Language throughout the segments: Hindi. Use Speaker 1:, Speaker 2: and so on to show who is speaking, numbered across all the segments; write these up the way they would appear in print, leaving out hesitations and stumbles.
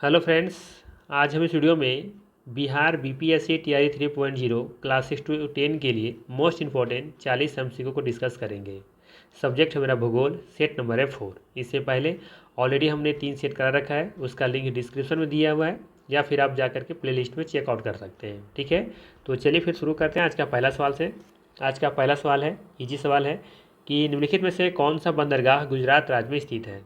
Speaker 1: Hello friends. आज हम इस वीडियो में Bihar BPSC TRE 3.0 class 6 to 10 के लिए मोस्ट इंपॉर्टेंट 40 एमसीक्यू को डिस्कस करेंगे। सब्जेक्ट है मेरा भूगोल, सेट नंबर है 4। इससे पहले ऑलरेडी हमने 3 सेट करा रखा है, उसका लिंक डिस्क्रिप्शन में दिया हुआ है या फिर आप जा करके प्ले लिस्ट में चेकआउट कर सकते हैं। ठीक है, तो चलिए फिर शुरू करते हैं आज का पहला सवाल से। आज का पहला सवाल है, इजी सवाल है कि निम्नलिखित में से कौन सा बंदरगाह गुजरात राज्य में स्थित है।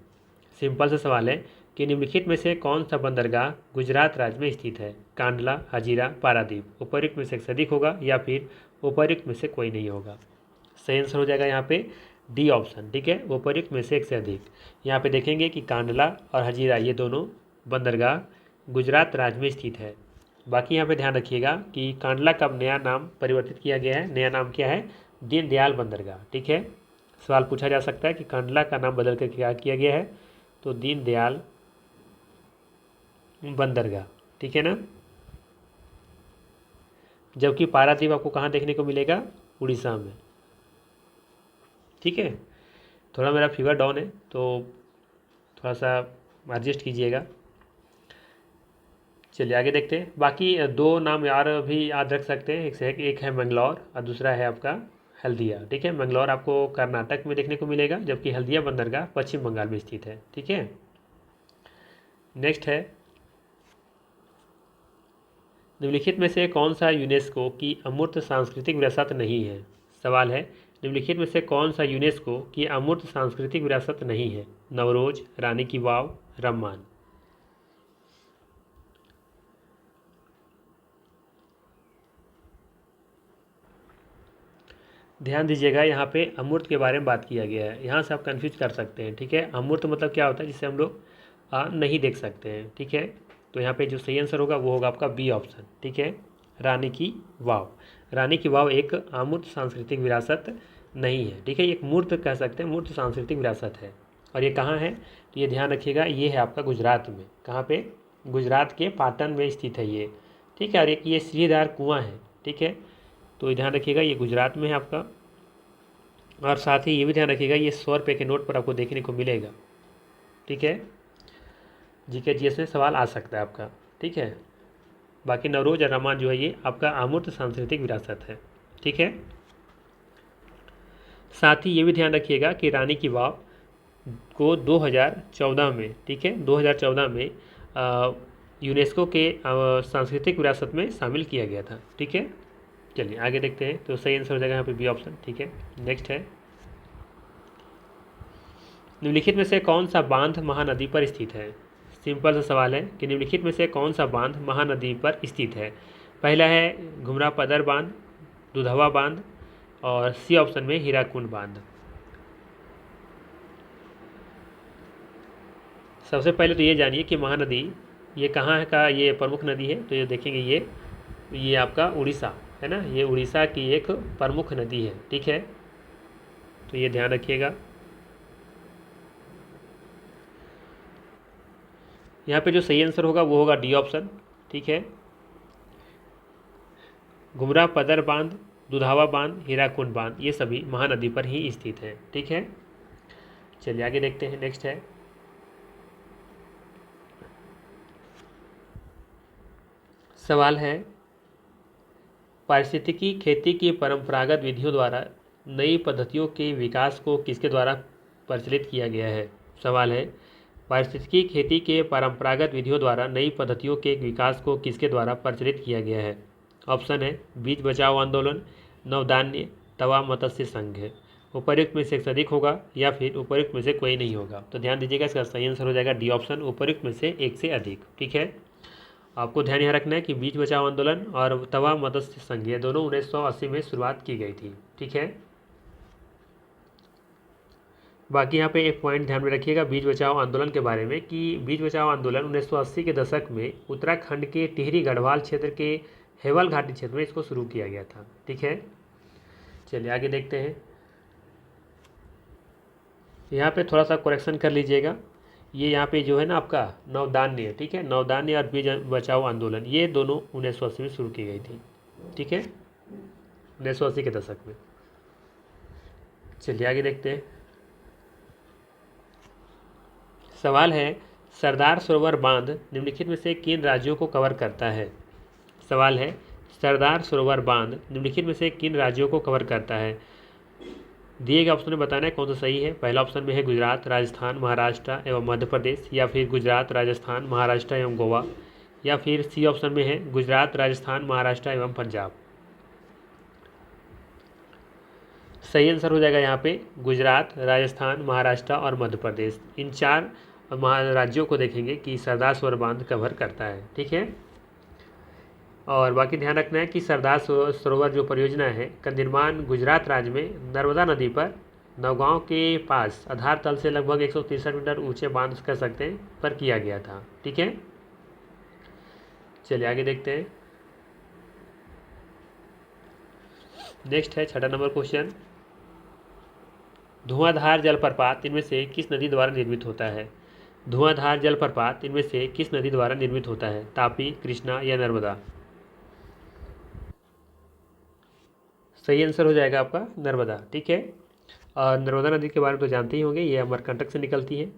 Speaker 1: सिंपल सा सवाल है कि निम्नलिखित में से कौन सा बंदरगाह गुजरात राज्य में स्थित है। कांडला, हजीरा, पारादीप। उपर्युक्त में से एक अधिक होगा या फिर उपर्युक्त में से कोई नहीं होगा। सही आंसर हो जाएगा यहाँ पे डी ऑप्शन। ठीक है, उपर्युक्त में से एक से अधिक। यहाँ पे देखेंगे कि कांडला और हजीरा ये दोनों बंदरगाह गुजरात राज्य में स्थित है। बाकी यहाँ पे ध्यान रखिएगा कि कांडला का नया नाम परिवर्तित किया गया है। नया नाम क्या है? दीनदयाल बंदरगाह। ठीक है, सवाल पूछा जा सकता है कि कांडला का नाम बदल कर क्या किया गया है, तो दीनदयाल बंदरगाह। ठीक है ना। जबकि पारादीप आपको कहाँ देखने को मिलेगा? उड़ीसा में। ठीक है, थोड़ा मेरा फीवर डाउन है तो थोड़ा सा एडजस्ट कीजिएगा। चलिए आगे देखते हैं। बाकी दो नाम यार भी याद रख सकते हैं। एक है मंगलौर और दूसरा है आपका हल्दिया। ठीक है, मंगलौर आपको कर्नाटक में देखने को मिलेगा जबकि हल्दिया बंदरगाह पश्चिम बंगाल में स्थित है। ठीक है, नेक्स्ट है, निम्नलिखित में से कौन सा यूनेस्को की अमूर्त सांस्कृतिक विरासत नहीं है। सवाल है, निम्नलिखित में से कौन सा यूनेस्को की अमूर्त सांस्कृतिक विरासत नहीं है। नवरोज, रानी की वाव, रम्मान। ध्यान दीजिएगा, यहाँ पे अमूर्त के बारे में बात किया गया है। यहाँ से आप कंफ्यूज कर सकते हैं। ठीक है, अमूर्त मतलब क्या होता है? जिसे हम लोग नहीं देख सकते हैं। ठीक है, तो यहाँ पे जो सही आंसर होगा वो होगा आपका बी ऑप्शन। ठीक है, रानी की वाव। रानी की वाव एक अमूर्त सांस्कृतिक विरासत नहीं है। ठीक है, ये एक मूर्त कह सकते हैं, मूर्त सांस्कृतिक विरासत है। और ये कहाँ है? तो ये ध्यान रखिएगा, ये है आपका गुजरात में। कहाँ पे? गुजरात के पाटन में स्थित है ये। ठीक है, और एक ये सीढ़ीदार कुआं है। ठीक है, तो ध्यान रखिएगा ये गुजरात में है आपका। और साथ ही ये भी ध्यान रखिएगा ये 100 रुपये के नोट पर आपको देखने को मिलेगा। ठीक है, जीके जीएस में सवाल आ सकता है आपका। ठीक है, बाकी नवरोज और रमान जो है ये आपका अमूर्त सांस्कृतिक विरासत है। ठीक है, साथ ही ये भी ध्यान रखिएगा कि रानी की वाव को 2014 में, ठीक है, 2014 में यूनेस्को के सांस्कृतिक विरासत में शामिल किया गया था। ठीक है, चलिए आगे देखते हैं। तो सही आंसर हो जाएगा यहाँ पे बी ऑप्शन। ठीक है, नेक्स्ट है, निम्नलिखित में से कौन सा बांध महानदी पर स्थित है। सिंपल सा सवाल है कि निम्नलिखित में से कौन सा बांध महानदी पर स्थित है। पहला है घुमरा पदर बांध, दुधवा बांध, और सी ऑप्शन में हीराकुंड बांध। सबसे पहले तो ये जानिए कि महानदी ये कहाँ है का ये प्रमुख नदी है। तो ये देखेंगे ये आपका उड़ीसा है ना, ये उड़ीसा की एक प्रमुख नदी है। ठीक है, तो ये ध्यान रखिएगा। यहाँ पे जो सही आंसर होगा वो होगा डी ऑप्शन। ठीक है, घुमरा पदर बांध, दुधावा बांध, हीराकुंड बांध ये सभी महानदी पर ही स्थित है। ठीक है, चलिए आगे देखते हैं। नेक्स्ट है, सवाल है, पारिस्थितिकी खेती की परंपरागत विधियों द्वारा नई पद्धतियों के विकास को किसके द्वारा प्रचलित किया गया है। सवाल है, पारिस्थितिकी खेती के परंपरागत विधियों द्वारा नई पद्धतियों के विकास को किसके द्वारा प्रचलित किया गया है। ऑप्शन है बीज बचाओ आंदोलन, नवधान्य, तवा मत्स्य संघ है। उपर्युक्त में से एक अधिक होगा या फिर उपर्युक्त में से कोई नहीं होगा। तो ध्यान दीजिएगा, इसका सही आंसर हो जाएगा डी ऑप्शन, उपर्युक्त में से एक से अधिक। ठीक है, आपको ध्यान यहाँ रखना है कि बीज बचाओ आंदोलन और तवा मत्स्य संघ ये दोनों 1980 में शुरुआत की गई थी। ठीक है, बाकी यहाँ पे एक पॉइंट ध्यान में रखिएगा बीज बचाओ आंदोलन के बारे में कि बीज बचाओ आंदोलन 1980 के दशक में उत्तराखंड के टिहरी गढ़वाल क्षेत्र के हेवल घाटी क्षेत्र में इसको शुरू किया गया था। ठीक है, चलिए आगे देखते हैं। यहाँ पे थोड़ा सा करेक्शन कर लीजिएगा। ये यहाँ पे जो है ना आपका नवधान्य, ठीक है, नवधान्य और बीज बचाओ आंदोलन ये दोनों 1980 में शुरू की गई थी। ठीक है, 1980 के दशक में। चलिए आगे देखते हैं। सवाल है, सरदार सरोवर बांध निम्नलिखित में से किन राज्यों को कवर करता है? सवाल है, सरदार सरोवर बांध निम्नलिखित में से किन राज्यों को कवर करता है? दिए गए ऑप्शन में बताना है कौन सा सही है। पहला ऑप्शन में है गुजरात, राजस्थान, महाराष्ट्र एवं मध्य प्रदेश, या फिर गुजरात, राजस्थान, महाराष्ट्र एवं गोवा, या फिर सी ऑप्शन में है गुजरात, राजस्थान, महाराष्ट्र एवं पंजाब। सही आंसर हो जाएगा यहाँ पे गुजरात, राजस्थान, महाराष्ट्र और मध्य प्रदेश। इन 4 राज्यों को देखेंगे कि सरदार सरोवर बांध कवर करता है। ठीक है, और बाकी ध्यान रखना है कि सरदार सरोवर जो परियोजना है का निर्माण गुजरात राज्य में नर्मदा नदी पर नौगांव के पास आधार तल से लगभग 163 मीटर ऊंचे बांध कर सकते हैं पर किया गया था। ठीक है, चलिए आगे देखते हैं। नेक्स्ट है 6 नंबर क्वेश्चन, धुआंधार जलप्रपात इनमें से किस नदी द्वारा निर्मित होता है? धुआंधार जलप्रपात इनमें से किस नदी द्वारा निर्मित होता है? तापी, कृष्णा या नर्मदा? सही आंसर हो जाएगा आपका नर्मदा। ठीक है, और नर्मदा नदी के बारे में तो जानते ही होंगे, ये अमरकंटक से निकलती है,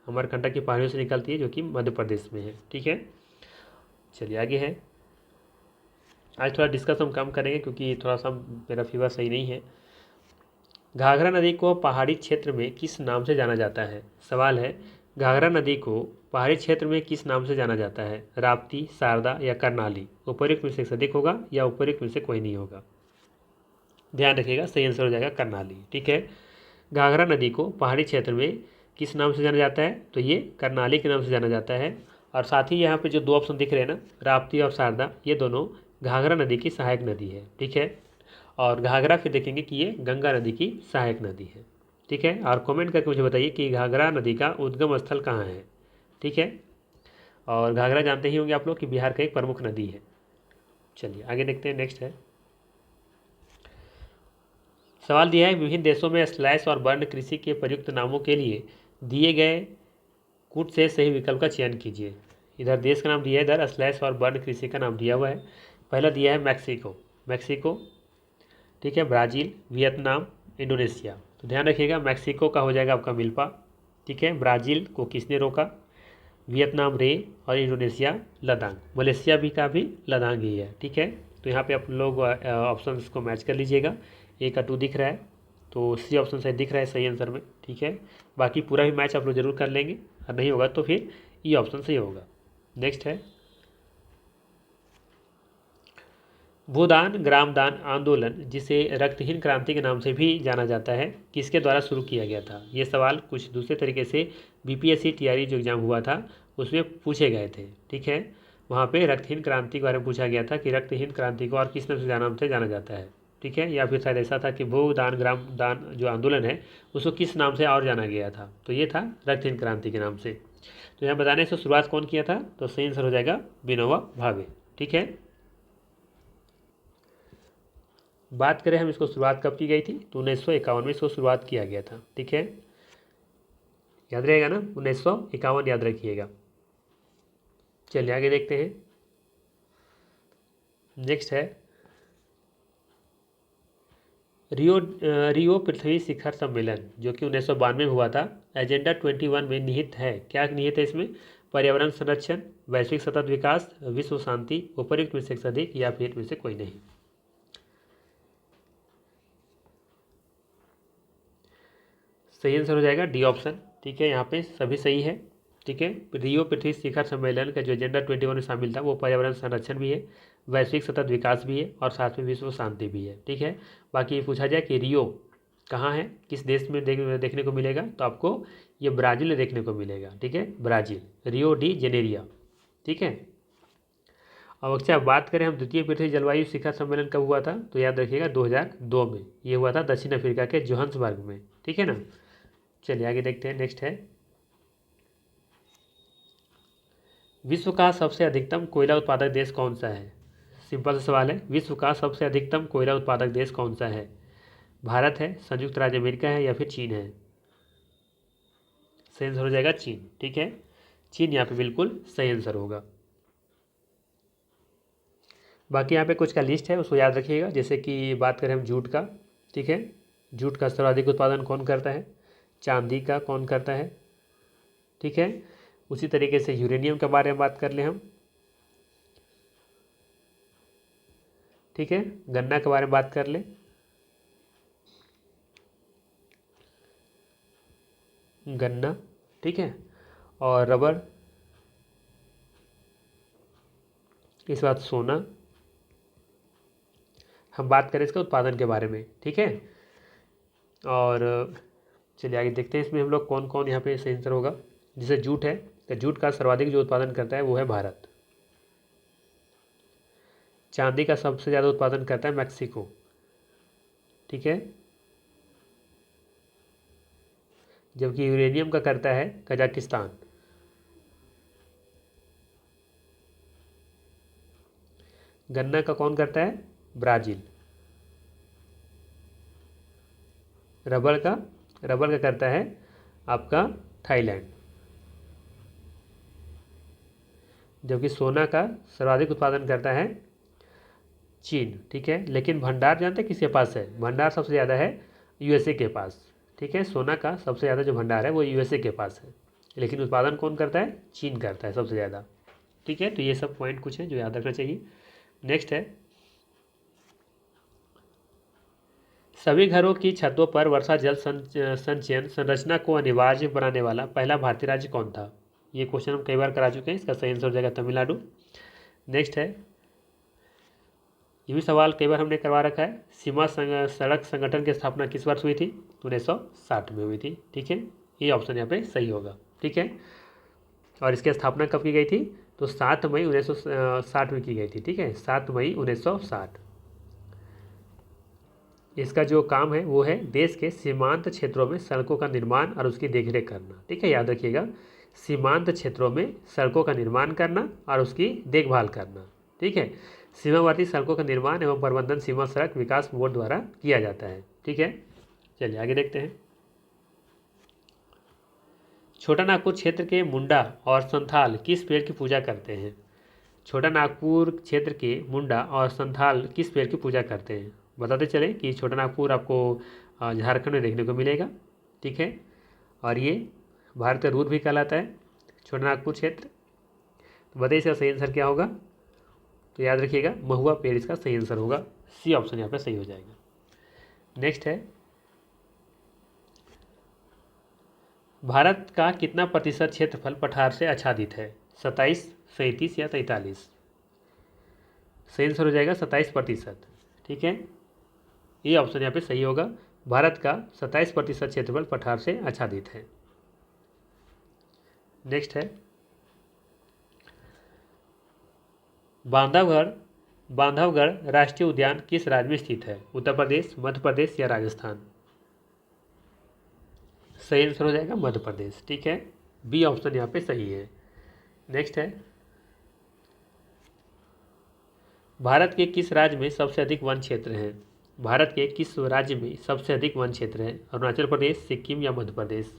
Speaker 1: अमरकंटक की पहाड़ियों से निकलती है जो कि मध्य प्रदेश में है। ठीक है, चलिए आगे है। आज थोड़ा डिस्कस हम कम करेंगे क्योंकि थोड़ा सा मेरा फीवर सही नहीं है। घाघरा नदी को पहाड़ी क्षेत्र में किस नाम से जाना जाता है? सवाल है, घाघरा नदी को पहाड़ी क्षेत्र में किस नाम से जाना जाता है? राप्ती, शारदा या करनाली? उपयुक्त में से अधिक होगा या उपयुक्त में से कोई नहीं होगा? ध्यान रखिएगा, सही आंसर हो जाएगा करनाली। ठीक है, घाघरा नदी को पहाड़ी क्षेत्र में किस नाम से जाना जाता है? तो ये करनाली के नाम से जाना जाता है। और साथ ही यहाँ पे जो 2 ऑप्शन दिख रहे हैं ना, राप्ती और शारदा, ये दोनों घाघरा नदी की सहायक नदी है। ठीक है, और घाघरा फिर देखेंगे कि ये गंगा नदी की सहायक नदी है। ठीक है, और कमेंट करके मुझे बताइए कि घाघरा नदी का उद्गम स्थल कहाँ है। ठीक है, और घाघरा जानते ही होंगे आप लोग कि बिहार का एक प्रमुख नदी है। चलिए आगे देखते हैं। नेक्स्ट है, सवाल दिया है, विभिन्न देशों में स्लैश और बर्न कृषि के प्रयुक्त नामों के लिए दिए गए कूट से सही विकल्प का चयन कीजिए। इधर देश का नाम दिया है, इधर स्लैश और बर्न कृषि का नाम दिया हुआ है। पहला दिया है मैक्सिको, मैक्सिको। ठीक है, ब्राज़ील, वियतनाम, इंडोनेशिया। तो ध्यान रखिएगा, मैक्सिको का हो जाएगा आपका मिल्पा। ठीक है, ब्राज़ील को किसने रोका? वियतनाम रे, और इंडोनेशिया लदांग। मलेशिया भी का भी लदांग ही है। ठीक है, तो यहाँ पे आप लोग ऑप्शन को मैच कर लीजिएगा। ए का 2 दिख रहा है तो सी ऑप्शन से दिख रहा है सही आंसर में। ठीक है, बाकी पूरा भी मैच आप लोग जरूर कर लेंगे, और नहीं होगा तो फिर ई ऑप्शन सही होगा। नेक्स्ट है, भूदान ग्रामदान आंदोलन, जिसे रक्तहीन क्रांति के नाम से भी जाना जाता है, किसके द्वारा शुरू किया गया था? ये सवाल कुछ दूसरे तरीके से बीपीएससी टीआरई जो एग्जाम हुआ था उसमें पूछे गए थे। ठीक है, वहाँ पे रक्तहीन क्रांति के बारे में पूछा गया था कि रक्तहीन क्रांति को और किस नाम से जाना जाता है। ठीक है, या फिर शायद ऐसा था कि भूदान ग्रामदान जो आंदोलन है उसको किस नाम से और जाना गया था, तो ये था रक्तहीन क्रांति के नाम से। तो यहाँ बताने से शुरुआत कौन किया था? तो सही आंसर हो जाएगा विनोबा भावे। ठीक है, बात करें हम इसको शुरुआत कब की गई थी, तो 1951 में इसको शुरुआत किया गया था। ठीक है, याद रहेगा ना, 1951 याद रखिएगा। चलिए आगे देखते हैं। नेक्स्ट है, रियो पृथ्वी शिखर सम्मेलन जो कि 1992 में हुआ था, एजेंडा 21 में निहित है। क्या निहित है इसमें? पर्यावरण संरक्षण, वैश्विक सतत विकास, विश्व शांति, उपयुक्त में से अधिक या फिर में से कोई नहीं? सही आंसर हो जाएगा डी ऑप्शन। ठीक है, यहाँ पे सभी सही है। ठीक है, रियो पृथ्वी शिखर सम्मेलन का जो एजेंडा 21 में शामिल था वो पर्यावरण संरक्षण भी है, वैश्विक सतत विकास भी है, और साथ में विश्व शांति भी है। ठीक है, बाकी पूछा जाए कि रियो कहाँ है, किस देश में देखने को मिलेगा, तो आपको ये ब्राज़ील में देखने को मिलेगा। ठीक है, ब्राज़ील, रियो डी जेनेरिया। ठीक है, अब अच्छा बात करें हम द्वितीय पृथ्वी जलवायु शिखर सम्मेलन कब हुआ था, तो याद रखिएगा 2002 में ये हुआ था, दक्षिण अफ्रीका के जोहान्सबर्ग में। ठीक है ना, चलिए आगे देखते हैं। नेक्स्ट है, विश्व का सबसे अधिकतम कोयला उत्पादक देश कौन सा है? सिंपल सा सवाल है, विश्व का सबसे अधिकतम कोयला उत्पादक देश कौन सा है? भारत है, संयुक्त राज्य अमेरिका है, या फिर चीन है? सही आंसर हो जाएगा चीन। ठीक है, चीन यहाँ पे बिल्कुल सही आंसर होगा। बाकी यहाँ पे कुछ का लिस्ट है उसको याद रखिएगा, जैसे कि बात करें हम जूट का। ठीक है, जूट का सर्वाधिक उत्पादन कौन करता है? चांदी का कौन करता है? ठीक है, उसी तरीके से यूरेनियम के बारे में बात कर लें हम, ठीक है। गन्ना के बारे में बात कर लें, गन्ना, ठीक है। और रबर, इस बात सोना, हम बात करें इसका उत्पादन के बारे में, ठीक है। और चलिए आगे देखते हैं इसमें हम लोग कौन कौन यहाँ पे सही आंसर होगा। जैसे जूट है, तो जूट का सर्वाधिक जो उत्पादन करता है वो है भारत। चांदी का सबसे ज़्यादा उत्पादन करता है मैक्सिको, ठीक है। जबकि यूरेनियम का करता है कजाकिस्तान। गन्ना का कौन करता है, ब्राज़ील। रबर का करता है आपका थाईलैंड। जबकि सोना का सर्वाधिक उत्पादन करता है चीन, ठीक है। लेकिन भंडार जानते हैं किसके पास है, भंडार सबसे ज़्यादा है यूएसए के पास, ठीक है। सोना का सबसे ज़्यादा जो भंडार है वो यूएसए के पास है, लेकिन उत्पादन कौन करता है, चीन करता है सबसे ज़्यादा, ठीक है। तो ये सब पॉइंट कुछ है जो याद रखना चाहिए। नेक्स्ट है, सभी घरों की छतों पर वर्षा जल संचयन संरचना को अनिवार्य बनाने वाला पहला भारतीय राज्य कौन था। ये क्वेश्चन हम कई बार करा चुके हैं, इसका सही आंसर हो जाएगा तमिलनाडु। नेक्स्ट है, ये भी सवाल कई बार हमने करवा रखा है, सड़क संगठन की स्थापना किस वर्ष हुई थी, 1960 में हुई थी, ठीक है। ये ऑप्शन यहाँ पे सही होगा, ठीक है। और इसकी स्थापना कब की गई थी, तो 7 मई 1960 में की गई थी, ठीक है, 7 मई 1960। इसका जो काम है वो है देश के सीमांत क्षेत्रों में सड़कों का निर्माण और उसकी देखरेख करना, ठीक है, याद रखिएगा। सीमांत क्षेत्रों में सड़कों का निर्माण करना और उसकी देखभाल करना, ठीक है। सीमावर्ती सड़कों का निर्माण एवं प्रबंधन सीमा सड़क विकास बोर्ड द्वारा किया जाता है, ठीक है। चलिए आगे देखते हैं। छोटा नागपुर क्षेत्र के मुंडा और संथाल किस पेड़ की पूजा करते हैं। छोटा नागपुर क्षेत्र के मुंडा और संथाल किस पेड़ की पूजा करते हैं। बताते चलें कि छोटा नागपुर आपको झारखंड में देखने को मिलेगा, ठीक है। और ये भारत का रूर भी कहलाता है छोटा नागपुर क्षेत्र। तो बताइए इसका सही आंसर क्या होगा, तो याद रखिएगा महुआ पेड़ इसका सही आंसर होगा, सी ऑप्शन यहाँ पे सही हो जाएगा। नेक्स्ट है, भारत का कितना प्रतिशत क्षेत्रफल पठार से आच्छादित है, 27, 37 या 43। सही आंसर हो जाएगा 27%, ठीक है। ये ऑप्शन यहाँ पे सही होगा, भारत का 27% क्षेत्रफल पठार से आच्छादित है। नेक्स्ट है, बांधवगढ़ राष्ट्रीय उद्यान किस राज्य में स्थित है, उत्तर प्रदेश, मध्य प्रदेश या राजस्थान। सही आंसर हो जाएगा मध्य प्रदेश, ठीक है। बी ऑप्शन यहाँ पे सही है। नेक्स्ट है, भारत के किस राज्य में सबसे अधिक वन क्षेत्र हैं। भारत के किस राज्य में सबसे अधिक वन क्षेत्र है, अरुणाचल प्रदेश, सिक्किम या मध्य प्रदेश।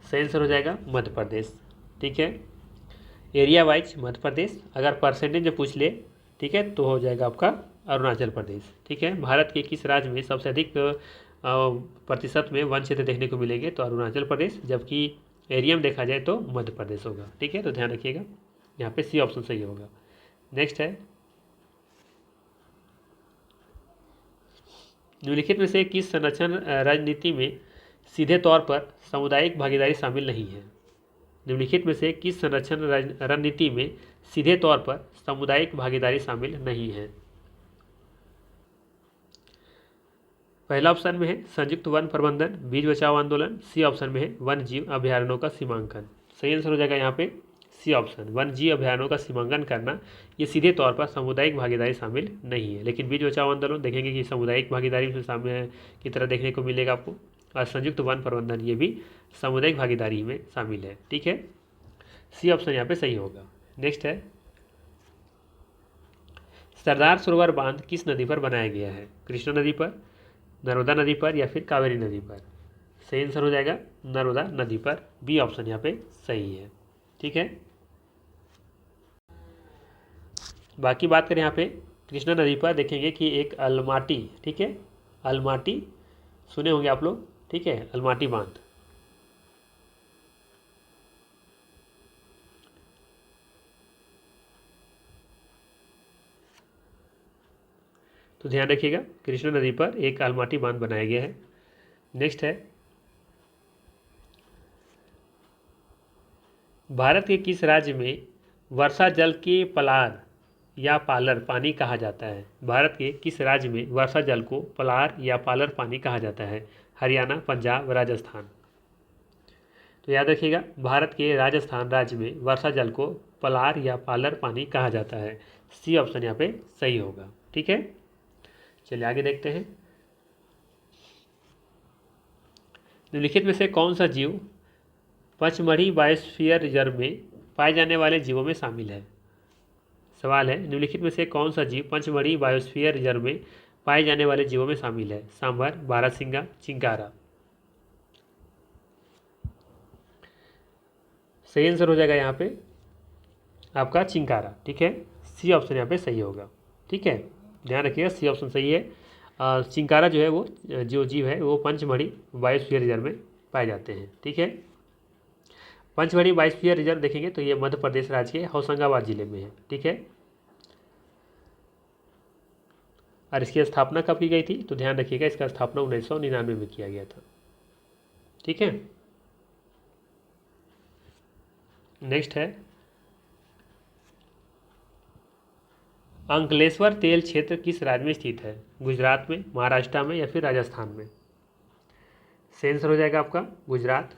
Speaker 1: सही आंसर हो जाएगा मध्य प्रदेश, ठीक है। एरिया वाइज मध्य प्रदेश, अगर परसेंटेज में पूछ ले, ठीक है, तो हो जाएगा आपका अरुणाचल प्रदेश, ठीक है। भारत के किस राज्य में सबसे अधिक प्रतिशत में वन क्षेत्र देखने को मिलेंगे, तो अरुणाचल प्रदेश, जबकि एरिया में देखा जाए तो मध्य प्रदेश होगा, ठीक है। तो ध्यान रखिएगा यहाँ पे सी ऑप्शन सही होगा। नेक्स्ट है, निम्नलिखित में से किस संरक्षण रणनीति में सीधे तौर पर सामुदायिक भागीदारी शामिल नहीं है। निम्नलिखित में से किस संरक्षण रणनीति में सीधे तौर पर सामुदायिक भागीदारी शामिल नहीं है। पहला ऑप्शन में है संयुक्त वन प्रबंधन, बीज बचाओ आंदोलन, सी ऑप्शन में है वन जीव अभ्यारण्यों का सीमांकन। सही आंसर हो जाएगा यहाँ पे सी ऑप्शन, वन जीव अभ्यारण्यों का सीमांकन करना, ये सीधे तौर पर सामुदायिक भागीदारी शामिल नहीं है। लेकिन बीज बचाओ आंदोलन देखेंगे कि सामुदायिक भागीदारी में शामिल की तरह देखने को मिलेगा आपको, और संयुक्त वन प्रबंधन ये भी सामुदायिक भागीदारी में शामिल है, ठीक है। सी ऑप्शन यहाँ पे सही होगा। नेक्स्ट है, सरदार सरोवर बांध किस नदी पर बनाया गया है, कृष्णा नदी पर, नर्मदा नदी पर या फिर कावेरी नदी पर। सही आंसर हो जाएगा नर्मदा नदी पर, बी ऑप्शन यहाँ पे सही है, ठीक है। बाकी बात करें यहाँ पे कृष्णा नदी पर, देखेंगे कि एक अलमाटी, ठीक है, अलमाटी सुने होंगे आप लोग, ठीक है, अलमाटी बांध। तो ध्यान रखिएगा, कृष्णा नदी पर एक आलमाटी बांध बनाया गया है। नेक्स्ट है, भारत के किस राज्य में वर्षा जल के पलार या पालर पानी कहा जाता है? भारत के किस राज्य में वर्षा जल को पलार या पालर पानी कहा जाता है? हरियाणा, पंजाब, राजस्थान। तो याद रखिएगा, भारत के राजस्थान राज्य में वर्षा जल को पलार या पालर पानी कहा जाता है। सी ऑप्शन यहाँ पे सही होगा। ठीक है, चलिए आगे देखते हैं। निम्नलिखित में से कौन सा जीव पचमढ़ी बायोस्फीयर रिजर्व में पाए जाने वाले जीवों में शामिल है? सवाल है, निम्नलिखित में से कौन सा जीव पचमढ़ी बायोस्फीयर रिजर्व में पाए जाने वाले जीवों में शामिल है? सांभर, बारहसिंगा, चिंकारा। सही आंसर हो जाएगा यहाँ पे आपका चिंकारा। ठीक है, सी ऑप्शन यहाँ पे सही होगा। ठीक है, ध्यान रखिएगा, सी ऑप्शन सही है। चिंकारा जो है वो जो जीव है वो पंचमढ़ी बायोस्फीयर रिजर्व में पाए जाते हैं। ठीक है, पंचमढ़ी बायोस्फीयर रिजर्व देखेंगे तो ये मध्य प्रदेश राज्य के होशंगाबाद जिले में है। ठीक है, और इसकी स्थापना कब की गई थी? तो ध्यान रखिएगा, इसका स्थापना 1999 में किया गया था। ठीक है, नेक्स्ट है, अंकलेश्वर तेल क्षेत्र किस राज्य में स्थित है? गुजरात में, महाराष्ट्र में या फिर राजस्थान में? सही आंसर हो जाएगा आपका गुजरात।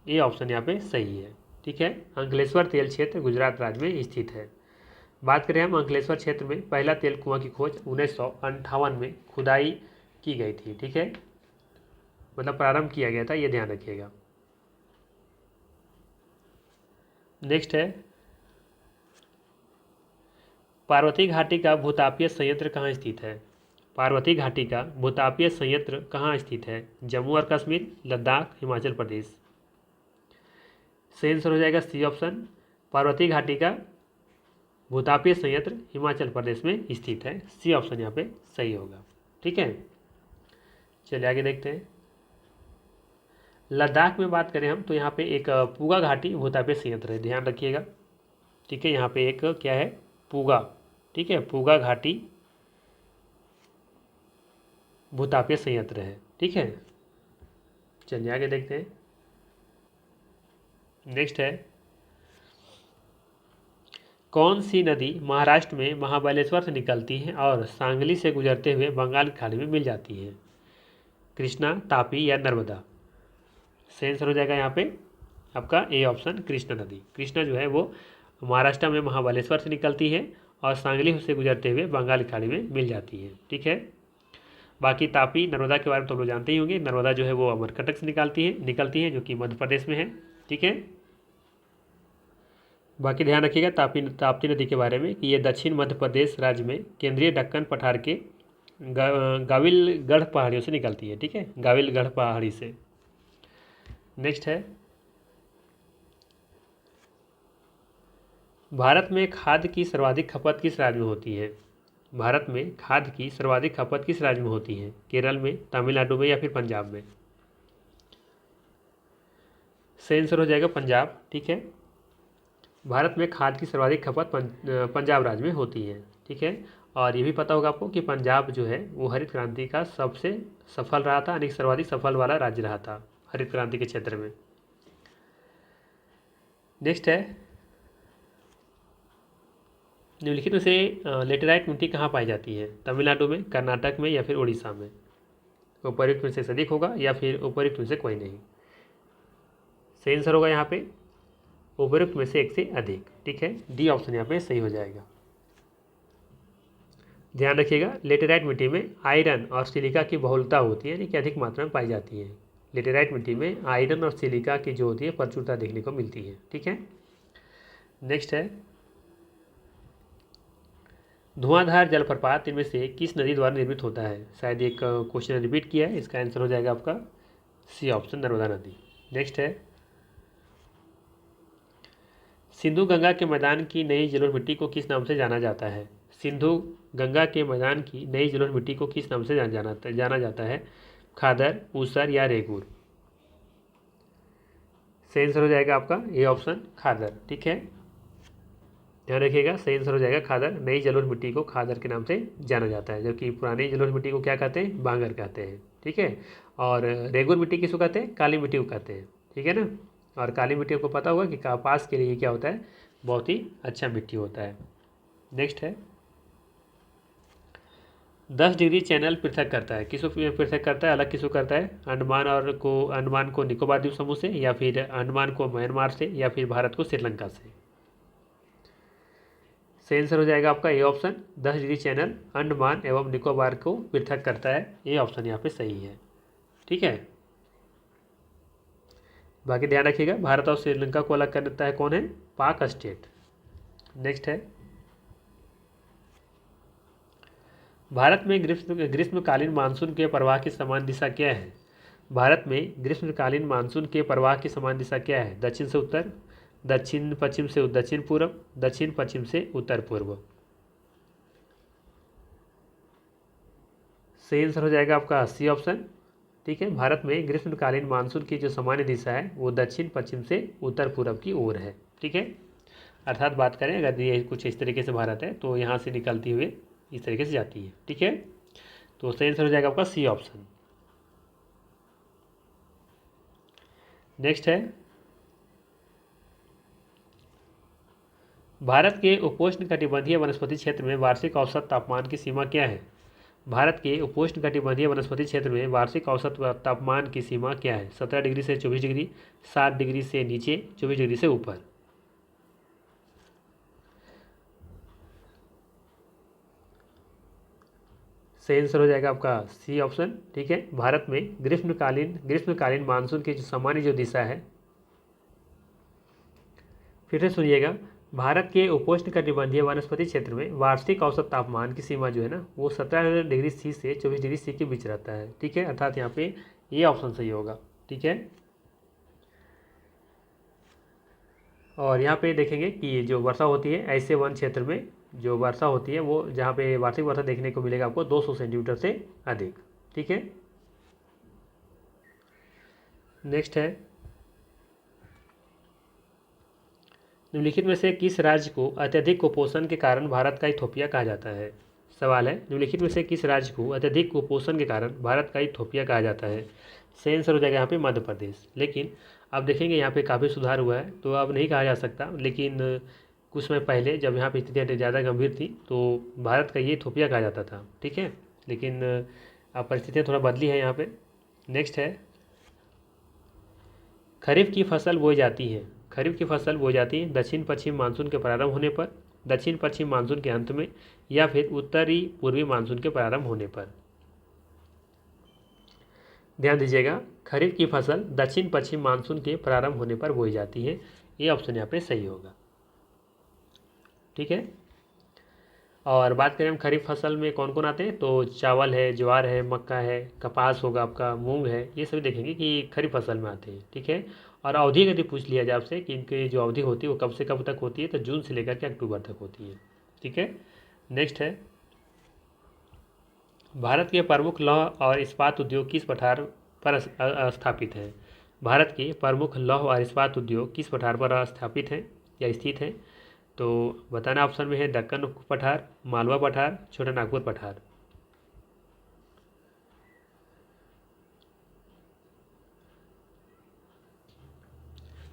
Speaker 1: ये ऑप्शन यहाँ पे सही है। ठीक है, अंकलेश्वर तेल क्षेत्र गुजरात राज्य में स्थित है। बात करें हम अंकलेश्वर क्षेत्र में पहला तेल कुआं की खोज 1958 में खुदाई की गई थी। ठीक है, मतलब प्रारंभ किया गया था, ये ध्यान रखिएगा। नेक्स्ट है, पार्वती घाटी का भूतापीय संयंत्र कहाँ स्थित है? पार्वती घाटी का भूतापीय संयंत्र कहाँ स्थित है? जम्मू और कश्मीर, लद्दाख, हिमाचल प्रदेश। सही आंसर हो जाएगा सी ऑप्शन, पार्वती घाटी का भूतापीय संयंत्र हिमाचल प्रदेश में स्थित है। सी ऑप्शन यहाँ पे सही होगा। ठीक है, चलिए आगे देखते हैं। लद्दाख में बात करें हम तो यहाँ पे एक पूगा घाटी भूतापीय संयंत्र है, ध्यान रखिएगा। ठीक है, यहाँ पे एक क्या है? पूगा। ठीक है, पूगा घाटी भूतापीय संयंत्र है। ठीक है, चलिए आगे देखते हैं। नेक्स्ट है, कौन सी नदी महाराष्ट्र में महाबलेश्वर से निकलती है और सांगली से गुजरते हुए बंगाल की खाड़ी में मिल जाती है? कृष्णा, तापी या नर्मदा? सही आंसर हो जाएगा यहाँ पे आपका ए ऑप्शन, कृष्णा नदी। कृष्णा जो है वो महाराष्ट्र में महाबलेश्वर से निकलती है और सांगली से गुजरते हुए बंगाल की खाड़ी में मिल जाती है। ठीक है, बाकी तापी नर्मदा के बारे में तो लोग जानते ही होंगे। नर्मदा जो है वो अमरकंटक से निकलती है जो कि मध्य प्रदेश में है। ठीक है, बाकी ध्यान रखिएगा ताप्ती नदी के बारे में कि ये दक्षिण मध्य प्रदेश राज्य में केंद्रीय दक्कन पठार के गाविलगढ़ पहाड़ियों से निकलती है। ठीक है, गाविलगढ़ पहाड़ी से। नेक्स्ट है, भारत में खाद की सर्वाधिक खपत किस राज्य में होती है? भारत में खाद की सर्वाधिक खपत किस राज्य में होती है? केरल में, तमिलनाडु में या फिर पंजाब में? सही आंसर हो जाएगा पंजाब। ठीक है, भारत में खाद की सर्वाधिक खपत पंजाब राज्य में होती है। ठीक है, और ये भी पता होगा आपको कि पंजाब जो है वो हरित क्रांति का सबसे सफल रहा था, यानी सर्वाधिक सफल वाला राज्य रहा था हरित क्रांति के क्षेत्र में। नेक्स्ट है, निम्नलिखित में से लेटेराइट मिट्टी कहाँ पाई जाती है? तमिलनाडु में, कर्नाटक में या फिर उड़ीसा में? उपयुक्त में से अधिक होगा या फिर उपयुक्त में से कोई नहीं? सही आंसर होगा यहाँ पे उपयुक्त में से एक से अधिक। ठीक है, डी ऑप्शन यहाँ पे सही हो जाएगा। ध्यान रखिएगा, लेटेराइट मिट्टी में आयरन और सिलिका की बहुलता होती है, यानी कि अधिक मात्रा में पाई जाती है। लेटेराइट मिट्टी में आयरन और सिलिका की जो होती है प्रचुरता देखने को मिलती है। ठीक है, नेक्स्ट है, धुआंधार जलप्रपात इनमें से किस नदी द्वारा निर्मित होता है? शायद एक क्वेश्चन रिपीट किया है, इसका आंसर हो जाएगा आपका सी ऑप्शन, नर्मदा नदी। नेक्स्ट है, सिंधु गंगा के मैदान की नई जलोढ़ मिट्टी को किस नाम से जाना जाता है? सिंधु गंगा के मैदान की नई जलोढ़ मिट्टी को किस नाम से जाना जाता है? खादर, ऊसर या रेगूर? सही आंसर हो जाएगा आपका ए ऑप्शन, खादर। ठीक है, ध्यान रखिएगा, सही आंसर हो जाएगा खादर। नई जलोढ़ मिट्टी को खादर के नाम से जाना जाता है, जबकि पुरानी जलोढ़ मिट्टी को क्या कहते हैं, बांगर कहते हैं। ठीक है, और रेगुर मिट्टी किसको कहते हैं, काली मिट्टी को कहते हैं। ठीक है ना, और काली मिट्टी को पता होगा कि कपास के लिए क्या होता है, बहुत ही अच्छा मिट्टी होता है। नेक्स्ट है, 10 डिग्री चैनल पृथक करता है, किसको पृथक करता है, अलग किसको करता है, अंडमान को निकोबार द्वीप समूह से, या फिर अंडमान को म्यांमार से, या फिर भारत को श्रीलंका से। सही आंसर हो जाएगा आपका A option, 10 degree channel Andaman एवं निकोबार को पृथक करता है। ये ऑप्शन यहाँ पे सही है। ठीक है, बाकी ध्यान रखिएगा, भारत और श्रीलंका को अलग करता है कौन है, पाक स्टेट। नेक्स्ट है, भारत में ग्रीष्मकालीन मानसून के प्रवाह की समान दिशा क्या है। भारत में ग्रीष्मकालीन मानसून के प्रवाह की समान दिशा क्या है, दक्षिण से उत्तर, दक्षिण पश्चिम से दक्षिण पूर्व, दक्षिण पश्चिम से उत्तर पूर्व। सही आंसर हो जाएगा आपका सी ऑप्शन। ठीक है, भारत में ग्रीष्मकालीन मानसून की जो सामान्य दिशा है वो दक्षिण पश्चिम से उत्तर पूर्व की ओर है। ठीक है, अर्थात बात करें अगर ये कुछ इस तरीके से भारत है तो यहाँ से निकलती हुए इस तरीके से जाती है। ठीक है, तो सही आंसर हो जाएगा आपका सी ऑप्शन। नेक्स्ट है, भारत के उपोष्ण कटिबंधीय वनस्पति क्षेत्र में वार्षिक औसत तापमान की सीमा क्या है। भारत के उपोष्ण कटिबंधीय वनस्पति क्षेत्र में वार्षिक औसत तापमान की सीमा क्या है, 17 डिग्री से 24 डिग्री, 7 डिग्री से नीचे, 24 डिग्री से ऊपर। सही आंसर हो जाएगा आपका सी ऑप्शन। ठीक है, भारत में ग्रीष्मकालीन मानसून की जो सामान्य जो दिशा है, फिर से सुनिएगा, भारत के उपोष्ण कटिबंधीय वनस्पति क्षेत्र में वार्षिक औसत तापमान की सीमा जो है ना वो 17 डिग्री सी से 24 डिग्री सी के बीच रहता है। ठीक है, अर्थात यहाँ पे ये ऑप्शन सही होगा। ठीक है, और यहाँ पे देखेंगे कि जो वर्षा होती है ऐसे वन क्षेत्र में जो वर्षा होती है वो जहाँ पे वार्षिक वर्षा देखने को मिलेगा आपको 200 सेंटीमीटर से अधिक। ठीक है, नेक्स्ट है, निम्नलिखित में से किस राज्य को अत्यधिक कुपोषण के कारण भारत का इथोपिया कहा जाता है। सवाल है, निम्नलिखित में से किस राज्य को अत्यधिक कुपोषण के कारण भारत का इथोपिया कहा जाता है। सही आंसर हो जाएगा यहाँ पे मध्य प्रदेश। लेकिन अब देखेंगे यहाँ पे काफ़ी सुधार हुआ है तो अब नहीं कहा जा सकता, लेकिन कुछ समय पहले जब यहाँ पे स्थितियाँ ज़्यादा गंभीर थी तो भारत का ये इथोपिया कहा जाता था। ठीक है, लेकिन अब परिस्थितियाँ थोड़ा बदली है यहाँ पे। नेक्स्ट है, खरीफ की फसल बोई जाती है, खरीफ की फसल बोई जाती है दक्षिण पश्चिम मानसून के प्रारंभ होने पर, दक्षिण पश्चिम मानसून के अंत में, या फिर उत्तरी पूर्वी मानसून के प्रारंभ होने पर। ध्यान दीजिएगा, खरीफ की फसल दक्षिण पश्चिम मानसून के प्रारंभ होने पर बोई जाती है। ये ऑप्शन यहाँ पे सही होगा। ठीक है, और बात करें हम खरीफ फसल में कौन कौन आते हैं तो चावल है, ज्वार है, मक्का है, कपास होगा आपका, मूंग है, ये सभी देखेंगे कि खरीफ फसल में आते हैं। ठीक है, और अवधि यदि पूछ लिया जाए आपसे कि इनकी जो अवधि होती है वो कब से कब तक होती है तो जून से लेकर के अक्टूबर तक होती है। ठीक है, नेक्स्ट है, भारत के प्रमुख लौह और इस्पात उद्योग किस पठार पर स्थापित हैं। भारत के प्रमुख लौह और इस्पात उद्योग किस पठार पर स्थापित हैं या स्थित हैं, तो बताना ऑप्शन में है दक्कन पठार, मालवा पठार, छोटा नागपुर पठार।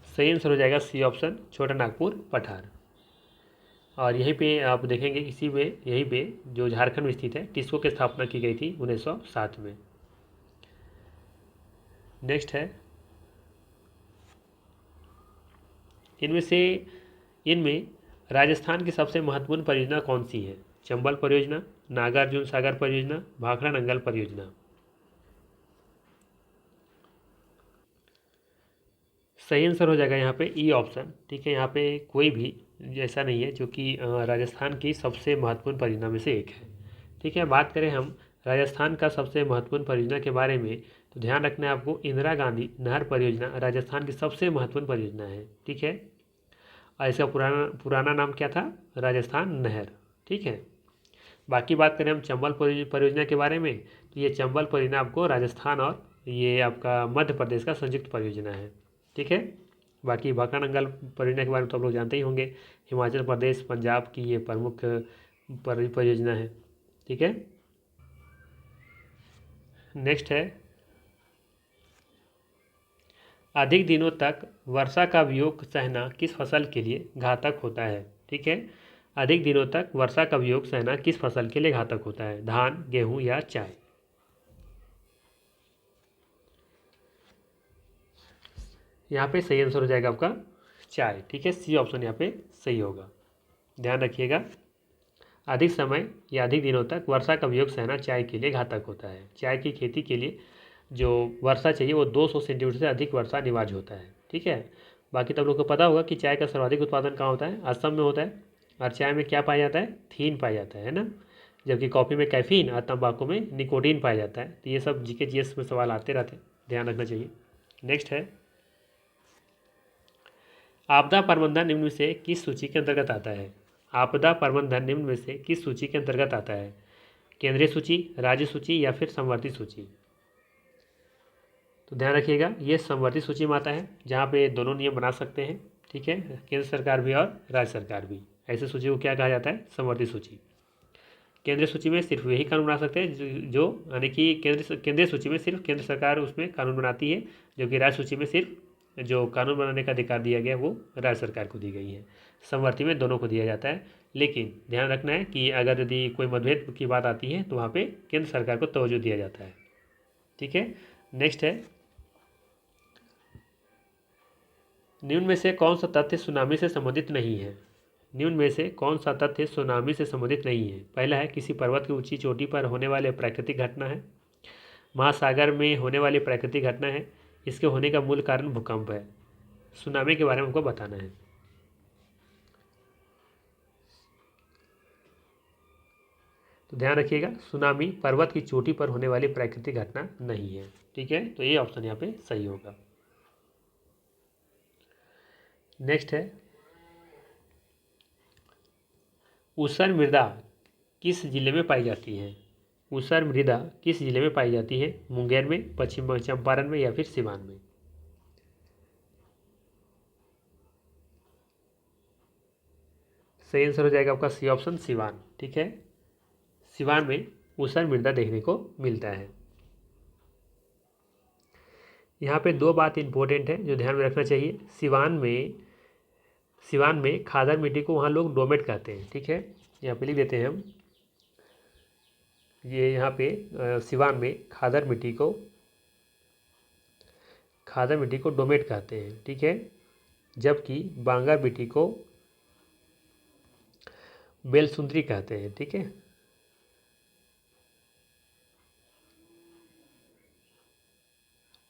Speaker 1: सही आंसर हो जाएगा सी ऑप्शन, छोटा नागपुर पठार। और यहीं पे आप देखेंगे इसी में यहीं पे जो झारखंड में स्थित है टिस्को की स्थापना की गई थी 1907 में। नेक्स्ट है, इनमें राजस्थान की सबसे महत्वपूर्ण परियोजना कौन सी है। चंबल परियोजना, नागार्जुन सागर परियोजना, भाखड़ा नंगल परियोजना। सही आंसर हो जाएगा यहाँ पे ई ऑप्शन। ठीक है, यहाँ पे कोई भी ऐसा नहीं है जो कि राजस्थान की सबसे महत्वपूर्ण परियोजना में से एक है। ठीक है, बात करें हम राजस्थान का सबसे महत्वपूर्ण परियोजना के बारे में तो ध्यान रखना है आपको, इंदिरा गांधी नहर परियोजना राजस्थान की सबसे महत्वपूर्ण परियोजना है। ठीक है, और इसका पुराना नाम क्या था, राजस्थान नहर। ठीक है, बाकी बात करें हम चंबल परियोजना के बारे में तो ये चंबल परियोजना आपको राजस्थान और ये आपका मध्य प्रदेश का संयुक्त परियोजना है। ठीक है, बाकी भाखड़ा नंगल परियोजना के बारे में तो आप लोग जानते ही होंगे, हिमाचल प्रदेश पंजाब की ये प्रमुख परियोजना है। ठीक है, नेक्स्ट है, अधिक दिनों तक वर्षा का वियोग सहना किस फसल के लिए घातक होता है। ठीक है, अधिक दिनों तक वर्षा का वियोग सहना किस फसल के लिए घातक होता है, धान, गेहूं या चाय। यहाँ पे सही आंसर हो जाएगा आपका चाय। ठीक है, सी ऑप्शन यहाँ पे सही होगा। ध्यान रखिएगा, अधिक समय या अधिक दिनों तक वर्षा का वियोग सहना चाय के लिए घातक होता है। चाय की खेती के लिए जो वर्षा चाहिए वो 200 सेंटीमीटर से अधिक वर्षा अनिवार्य होता है। ठीक है, बाकी तो आप लोग को पता होगा कि चाय का सर्वाधिक उत्पादन कहाँ होता है, असम में होता है। और चाय में क्या पाया जाता है, थीन पाया जाता है ना, जबकि कॉफ़ी में कैफीन और तंबाकू में निकोटीन पाया जाता है। तो ये सब जीके जीएस में सवाल आते रहते हैं, ध्यान रखना चाहिए। नेक्स्ट है, आपदा प्रबंधन निम्न में से किस सूची के अंतर्गत आता है। आपदा प्रबंधन निम्न में से किस सूची के अंतर्गत आता है, केंद्रीय सूची, राज्य सूची या फिर समवर्ती सूची। तो ध्यान रखिएगा, ये समवर्ती सूची में आता है, जहाँ पे दोनों नियम बना सकते हैं। ठीक है, केंद्र सरकार भी और राज्य सरकार भी। ऐसे सूची को क्या कहा जाता है, समवर्ती सूची। केंद्रीय सूची में सिर्फ वही कानून बना सकते हैं जो यानी कि केंद्रीय सूची में सिर्फ केंद्र सरकार उसमें कानून बनाती है, जो कि राज्य सूची में सिर्फ जो कानून बनाने का अधिकार दिया गया है वो राज्य सरकार को दी गई है। समवर्ती में दोनों को दिया जाता है, लेकिन ध्यान रखना है कि अगर यदि कोई मतभेद की बात आती है तो वहाँ पे केंद्र सरकार को तवज्जो दिया जाता है। ठीक है, नेक्स्ट है, निम्न में से कौन सा तथ्य सुनामी से संबंधित नहीं है। निम्न में से कौन सा तथ्य सुनामी से संबंधित नहीं है। पहला है, किसी पर्वत की ऊंची चोटी पर होने वाले प्राकृतिक घटना है, महासागर में होने वाली प्राकृतिक घटना है, इसके होने का मूल कारण भूकंप है। सुनामी के बारे में हमको बताना है। तो ध्यान रखिएगा, सुनामी पर्वत की चोटी पर होने वाली प्राकृतिक घटना नहीं है। ठीक है, तो ये ऑप्शन यहाँ पे सही होगा। नेक्स्ट है, ऊसर मृदा किस जिले में पाई जाती है। ऊसर मृदा किस जिले में पाई जाती है, मुंगेर में, पश्चिम चंपारण में या फिर सिवान में। सही आंसर हो जाएगा आपका सी ऑप्शन, सिवान। ठीक है, सिवान में ऊसर मृदा देखने को मिलता है। यहाँ पे दो बात इंपॉर्टेंट है जो ध्यान में रखना चाहिए। सिवान में खादर मिट्टी को वहाँ लोग डोमेट कहते हैं। ठीक है, यहाँ पे लिख देते हैं हम, ये यहाँ पे सिवान में खादर मिट्टी को डोमेट कहते हैं। ठीक है, जबकि बांगर मिट्टी को बेलसुंदरी कहते हैं। ठीक है,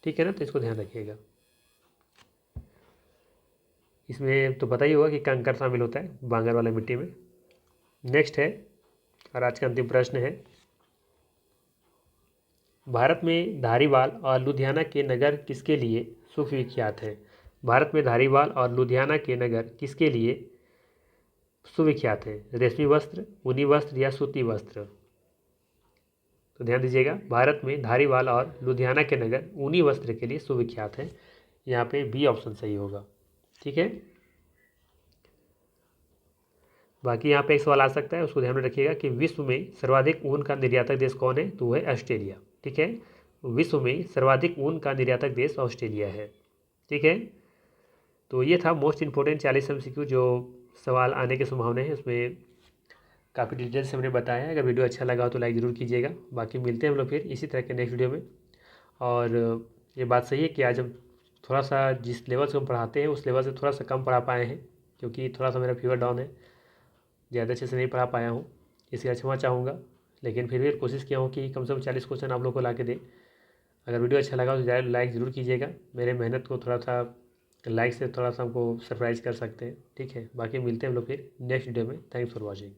Speaker 1: ठीक है ना, तो इसको ध्यान रखिएगा। इसमें तो पता ही होगा कि कंकर शामिल होता है बांगर वाला मिट्टी में। नेक्स्ट है, और आज का अंतिम प्रश्न है, भारत में धारीवाल और लुधियाना के नगर किसके लिए सुविख्यात है। भारत में धारीवाल और लुधियाना के नगर किसके लिए सुविख्यात है, रेशमी वस्त्र, ऊनी वस्त्र या सूती वस्त्र। तो ध्यान दीजिएगा, भारत में धारीवाल और लुधियाना के नगर ऊनी वस्त्र के लिए सुविख्यात है। यहाँ पे बी ऑप्शन सही होगा। ठीक है, बाकी यहाँ पे एक सवाल आ सकता है, उसको ध्यान में रखिएगा कि विश्व में सर्वाधिक ऊन का निर्यातक देश कौन है, तो वो है ऑस्ट्रेलिया। ठीक है, विश्व में सर्वाधिक ऊन का निर्यातक देश ऑस्ट्रेलिया है। ठीक है, तो ये था मोस्ट इंपोर्टेंट 40 MCQ जो सवाल आने की संभावना है, उसमें काफ़ी डिटेल से हमने बताया है। अगर वीडियो अच्छा लगा हो तो लाइक ज़रूर कीजिएगा। बाकी मिलते हैं हम लोग फिर इसी तरह के नेक्स्ट वीडियो में। और ये बात सही है कि आज हम थोड़ा सा जिस लेवल से हम पढ़ाते हैं उस लेवल से थोड़ा सा कम पढ़ा पाए हैं, क्योंकि थोड़ा सा मेरा फीवर डाउन है, ज़्यादा अच्छे से नहीं पढ़ा पाया हूँ, इसलिए क्षमा चाहूँगा। लेकिन फिर भी कोशिश किया हूँ कि कम से कम 40 क्वेश्चन आप लोग को ला के दे। अगर वीडियो अच्छा लगा तो लाइक ज़रूर कीजिएगा, मेरे मेहनत को थोड़ा सा लाइक से थोड़ा सा हमको सरप्राइज़ कर सकते हैं। ठीक है, बाकी मिलते हैं हम लोग फिर नेक्स्ट वीडियो में। Thanks for watching.